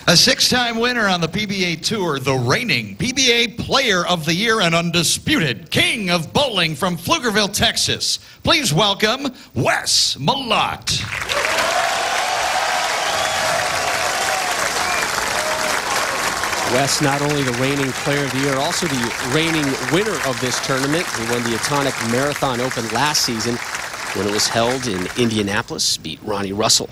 A six-time winner on the PBA Tour, the reigning PBA Player of the Year and undisputed King of Bowling from Pflugerville, Texas. Please welcome Wes Malott. Wes, not only the reigning Player of the Year, also the reigning winner of this tournament. He won the Atonic Marathon Open last season when it was held in Indianapolis. Beat Ronnie Russell,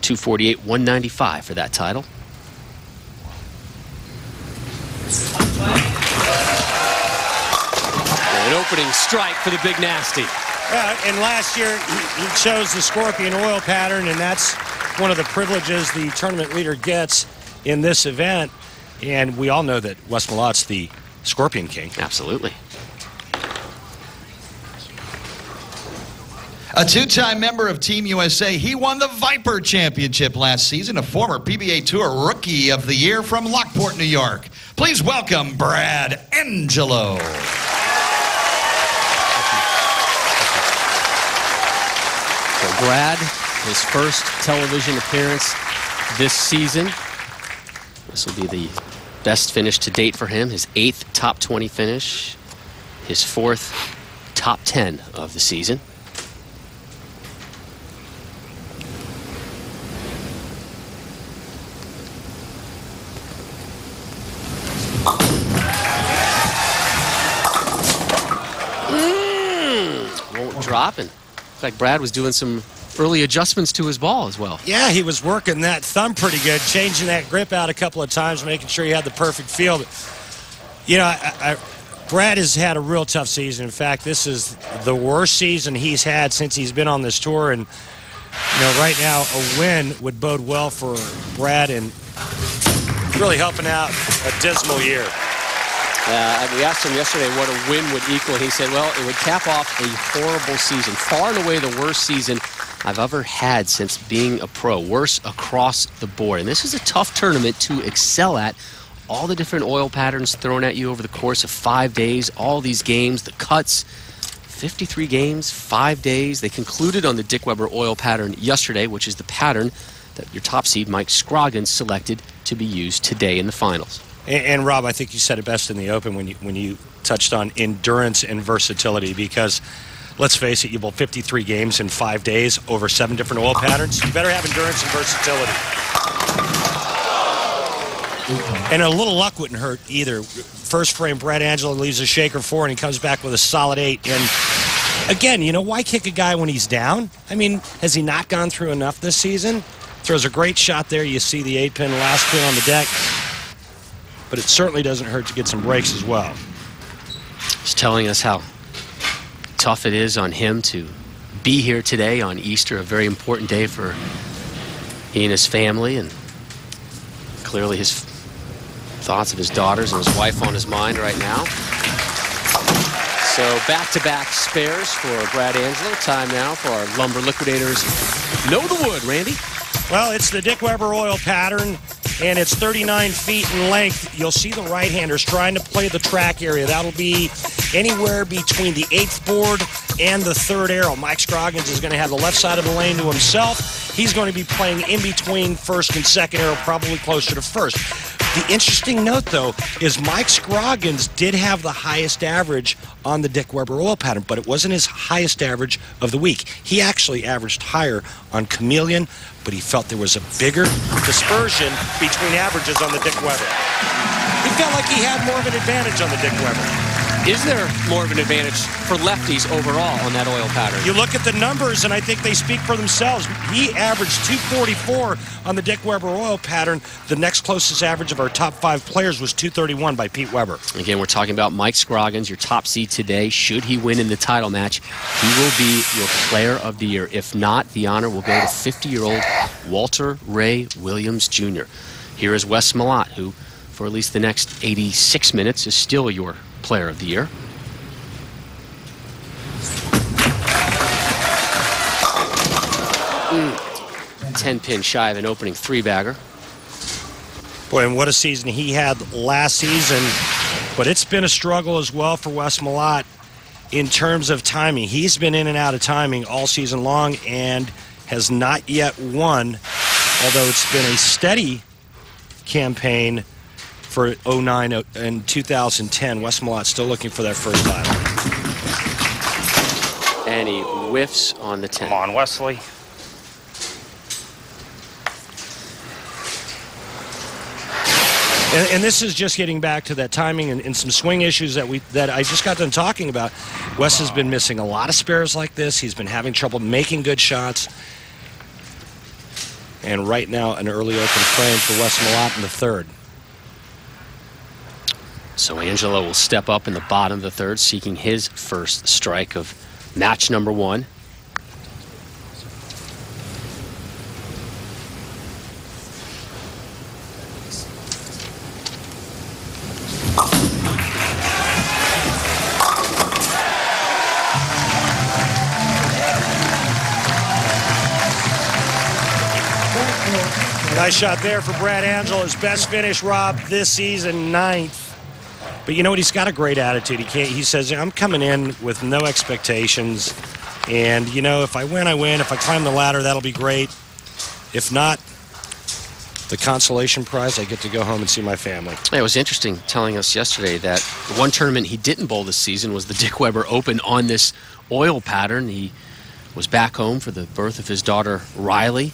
248-195 for that title. An opening strike for the Big Nasty. Yeah, and last year he chose the Scorpion oil pattern, and that's one of the privileges the tournament leader gets in this event. And we all know that Wes Malott's the Scorpion King. Absolutely. A two-time member of Team USA, he won the Viper Championship last season, a former PBA Tour Rookie of the Year from Lockport, New York. Please welcome Brad Angelo. So Brad, his first television appearance this season. This will be the best finish to date for him, his 8th top 20 finish, his 4th top 10 of the season. Won't drop, and looks like Brad was doing some early adjustments to his ball as well. Yeah, he was working that thumb pretty good, changing that grip out a couple of times, making sure he had the perfect feel. But, you know, Brad has had a real tough season. In fact, this is the worst season he's had since he's been on this tour. And, you know, right now a win would bode well for Brad and really helping out a dismal year. We asked him yesterday what a win would equal. He said, well, it would cap off a horrible season. Far and away the worst season I've ever had since being a pro. Worse across the board. And this is a tough tournament to excel at. All the different oil patterns thrown at you over the course of 5 days. All these games, the cuts, 53 games, 5 days. They concluded on the Dick Weber oil pattern yesterday, which is the pattern that your top seed, Mike Scroggins, selected to be used today in the finals. And Rob, I think you said it best in the Open when you touched on endurance and versatility, because let's face it, you bowled 53 games in 5 days over 7 different oil patterns. You better have endurance and versatility. And a little luck wouldn't hurt either. First frame, Brad Angelo leaves a shaker 4, and he comes back with a solid 8. And again, you know, why kick a guy when he's down? I mean, has he not gone through enough this season? Throws a great shot there. You see the 8-pin, last pin on the deck. But it certainly doesn't hurt to get some breaks as well. He's telling us how tough it is on him to be here today on Easter, a very important day for he and his family, and clearly his thoughts of his daughters and his wife on his mind right now. So back-to-back spares for Brad Angelo. Time now for our Lumber Liquidators Know the Wood. Randy? Well, it's the Dick Weber oil pattern, and it's 39 feet in length. You'll see the right-handers trying to play the track area. That'll be anywhere between the 8th board and the 3rd arrow. Mike Scroggins is going to have the left side of the lane to himself. He's going to be playing in between 1st and 2nd arrow, probably closer to 1st. The interesting note, though, is Mike Scroggins did have the highest average on the Dick Weber oil pattern, but it wasn't his highest average of the week. He actually averaged higher on Chameleon, but he felt there was a bigger dispersion between averages on the Dick Weber. He felt like he had more of an advantage on the Dick Weber. Is there more of an advantage for lefties overall on that oil pattern? You look at the numbers, and I think they speak for themselves. He averaged 244 on the Dick Weber oil pattern. The next closest average of our top 5 players was 231 by Pete Weber. Again, we're talking about Mike Scroggins, your top seed today. Should he win in the title match, he will be your Player of the Year. If not, the honor will go to 50-year-old Walter Ray Williams Jr. Here is Wes Malott, who, for at least the next 86 minutes, is still your Player of the Year. Mm. 10-pin shy of an opening 3-bagger. Boy, and what a season he had last season. But it's been a struggle as well for Wes Malott in terms of timing. He's been in and out of timing all season long and has not yet won, although it's been a steady campaign for 09 and 2010. Wes Malott still looking for that first title. And he whiffs on the 10. Come on, Wesley. And this is just getting back to that timing and some swing issues that I just got done talking about. Wes has been missing a lot of spares like this. He's been having trouble making good shots. And right now, an early open frame for Wes Malott in the third. So Angelo will step up in the bottom of the third, seeking his first strike of match number 1. Nice shot there for Brad Angelo. His best finish, Rob, this season, 9th. But you know what? He's got a great attitude. He says, I'm coming in with no expectations. And, you know, if I win, I win. If I climb the ladder, that'll be great. If not, the consolation prize, I get to go home and see my family. It was interesting telling us yesterday that the one tournament he didn't bowl this season was the Dick Weber Open on this oil pattern. He was back home for the birth of his daughter, Riley,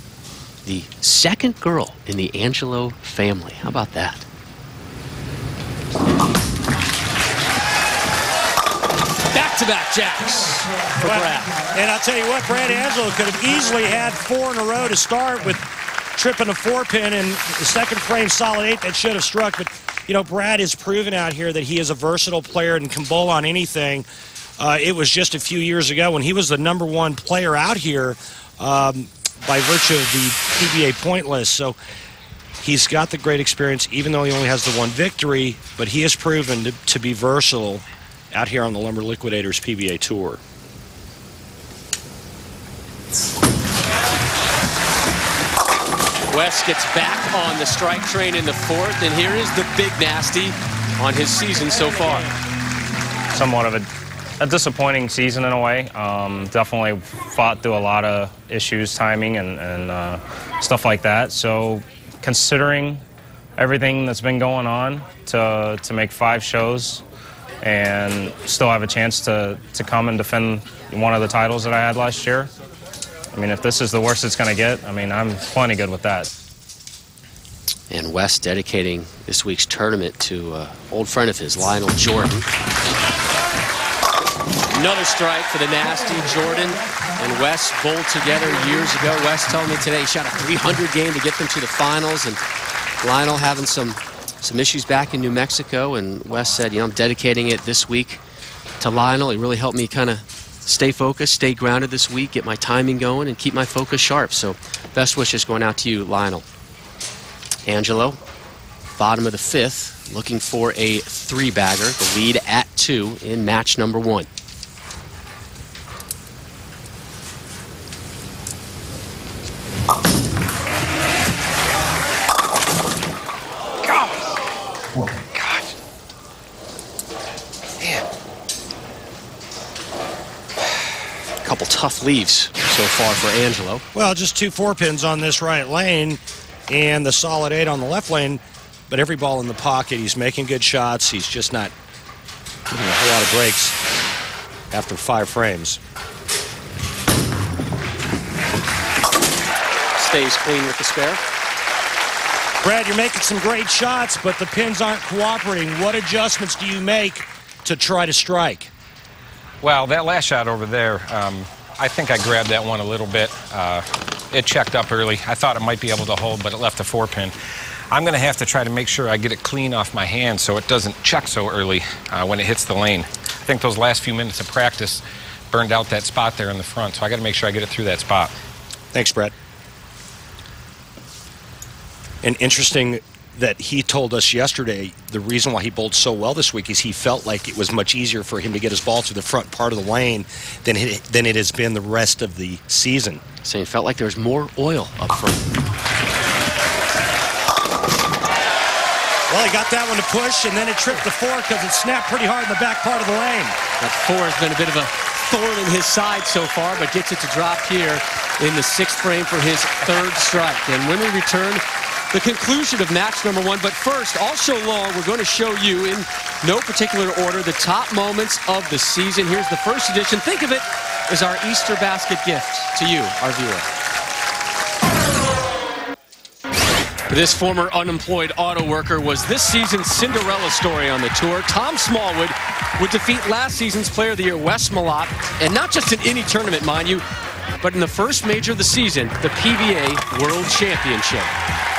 the second girl in the Angelo family. How about that? Back-to-back jacks for Brad. And I'll tell you what, Brad Angelo could have easily had 4 in a row to start with tripping a 4-pin and the second frame solid 8 that should have struck. But, you know, Brad has proven out here that he is a versatile player and can bowl on anything. It was just a few years ago when he was the #1 player out here by virtue of the PBA point list. So he's got the great experience, even though he only has the 1 victory, but he has proven to be versatile out here on the Lumber Liquidators PBA Tour. Wes gets back on the strike train in the 4th, and here is the big nasty on his season so far. Somewhat of a disappointing season in a way. Definitely fought through a lot of issues, timing and stuff like that. So considering everything that's been going on, to make 5 shows and still have a chance to come and defend one of the titles that I had last year, I mean, if this is the worst it's going to get, I mean, I'm plenty good with that. And Wes dedicating this week's tournament to an old friend of his, Lionel Jordan. Another strike for the nasty. Jordan and Wes bowled together years ago. Wes telling me today he shot a .300 game to get them to the finals, and Lionel having some issues back in New Mexico, and Wes said, you know, I'm dedicating it this week to Lionel. He really helped me kind of stay focused, stay grounded this week, get my timing going, and keep my focus sharp. So best wishes going out to you, Lionel. Angelo, bottom of the 5th, looking for a 3-bagger, the lead at 2 in match number 1. Couple tough leaves so far for Angelo. Well, just 2 4-pins on this right lane and the solid 8 on the left lane, but every ball in the pocket. He's making good shots. He's just not giving a whole lot of breaks after 5 frames. Stays clean with the spare. Brad, you're making some great shots, but the pins aren't cooperating. What adjustments do you make to try to strike? Well, that last shot over there, I think I grabbed that one a little bit. It checked up early. I thought it might be able to hold, but it left a 4-pin. I'm going to have to try to make sure I get it clean off my hand so it doesn't check so early when it hits the lane. I think those last few minutes of practice burned out that spot there in the front, so I got to make sure I get it through that spot. Thanks, Brad. And interesting that he told us yesterday the reason why he bowled so well this week is he felt like it was much easier for him to get his ball to the front part of the lane than it has been the rest of the season. So he felt like there was more oil up front. Well, he got that one to push, and then it tripped the 4 because it snapped pretty hard in the back part of the lane. That 4 has been a bit of a thorn in his side so far, but gets it to drop here in the 6th frame for his 3rd strike. And when we return, the conclusion of match number 1. But first, all show long, we're going to show you, in no particular order, the top moments of the season. Here's the first edition. Think of it as our Easter basket gift to you, our viewer. This former unemployed auto worker was this season's Cinderella story on the tour. Tom Smallwood would defeat last season's Player of the Year, Wes Malott, and not just in any tournament, mind you, but in the first major of the season, the PBA World Championship.